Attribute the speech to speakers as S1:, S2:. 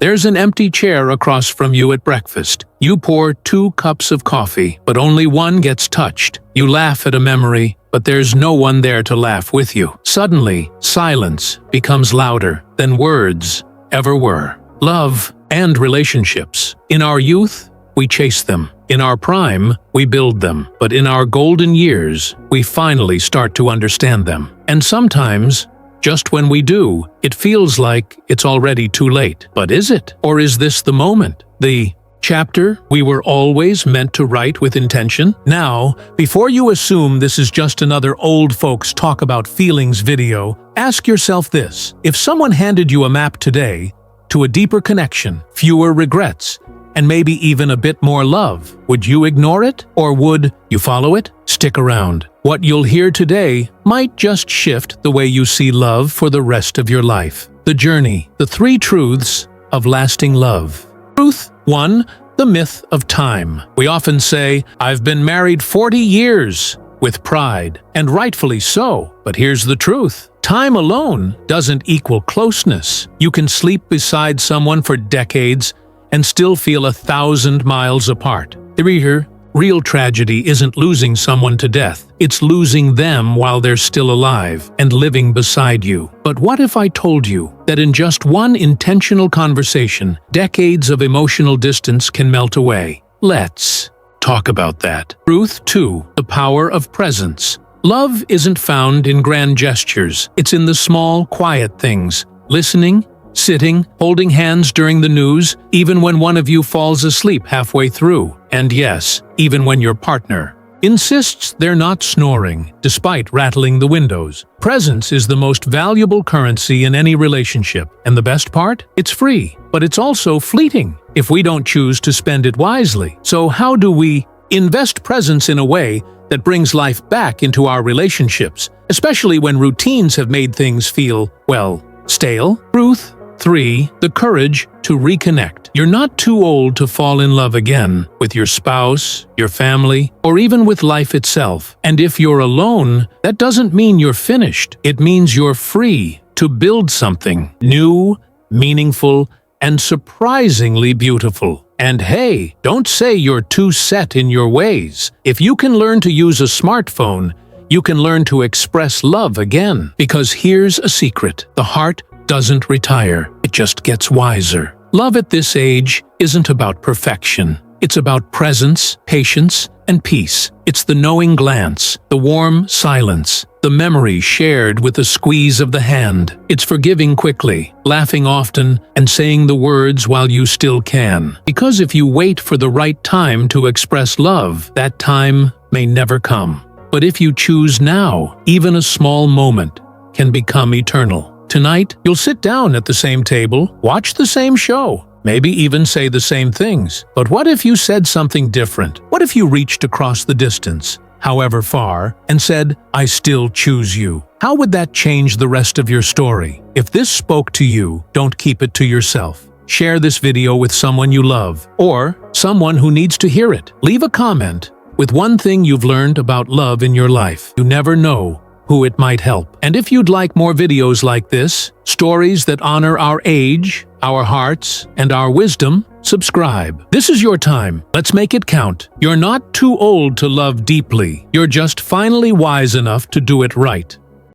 S1: There's an empty chair across from you at breakfast. You pour 2 cups of coffee, but only one gets touched. You laugh at a memory, but there's no one there to laugh with you. Suddenly, silence becomes louder than words ever were. Love and relationships. In our youth, we chase them. In our prime, we build them. But in our golden years, we finally start to understand them. And sometimes, just when we do, it feels like it's already too late. But is it? Or is this the moment? The chapter we were always meant to write with intention? Now, before you assume this is just another old folks talk about feelings video, ask yourself this. If someone handed you a map today to a deeper connection, fewer regrets, and maybe even a bit more love, would you ignore it? Or would you follow it? Stick around. What you'll hear today might just shift the way you see love for the rest of your life. The journey, the 3 truths of lasting love. Truth 1. The myth of time. We often say, "I've been married 40 years," with pride, and rightfully so. But here's the truth. Time alone doesn't equal closeness. You can sleep beside someone for decades and still feel 1,000 miles apart. The real tragedy isn't losing someone to death. It's losing them while they're still alive and living beside you. But what if I told you that in just one intentional conversation, decades of emotional distance can melt away? Let's talk about that. Truth 2. The power of presence. Love isn't found in grand gestures. It's in the small, quiet things. Listening, sitting, holding hands during the news, even when one of you falls asleep halfway through. And yes, even when your partner insists they're not snoring, despite rattling the windows. Presence is the most valuable currency in any relationship. And the best part? It's free, but it's also fleeting if we don't choose to spend it wisely. So how do we invest presence in a way that brings life back into our relationships, especially when routines have made things feel, well, stale? Truth 3. The courage to reconnect. You're not too old to fall in love again with your spouse, your family, or even with life itself. And if you're alone, that doesn't mean you're finished. It means you're free to build something new, meaningful, and surprisingly beautiful. And hey, don't say you're too set in your ways. If you can learn to use a smartphone, you can learn to express love again. Because here's a secret. The heart doesn't retire, it just gets wiser. Love at this age isn't about perfection. It's about presence, patience, and peace. It's the knowing glance, the warm silence, the memory shared with a squeeze of the hand. It's forgiving quickly, laughing often, and saying the words while you still can. Because if you wait for the right time to express love, that time may never come. But if you choose now, even a small moment can become eternal. Tonight, you'll sit down at the same table, watch the same show, maybe even say the same things. But what if you said something different? What if you reached across the distance, however far, and said, "I still choose you"? How would that change the rest of your story? If this spoke to you, don't keep it to yourself. Share this video with someone you love, or someone who needs to hear it. Leave a comment with one thing you've learned about love in your life. You never know who it might help. And if you'd like more videos like this, stories that honor our age, our hearts, and our wisdom, subscribe. This is your time. Let's make it count. You're not too old to love deeply. You're just finally wise enough to do it right.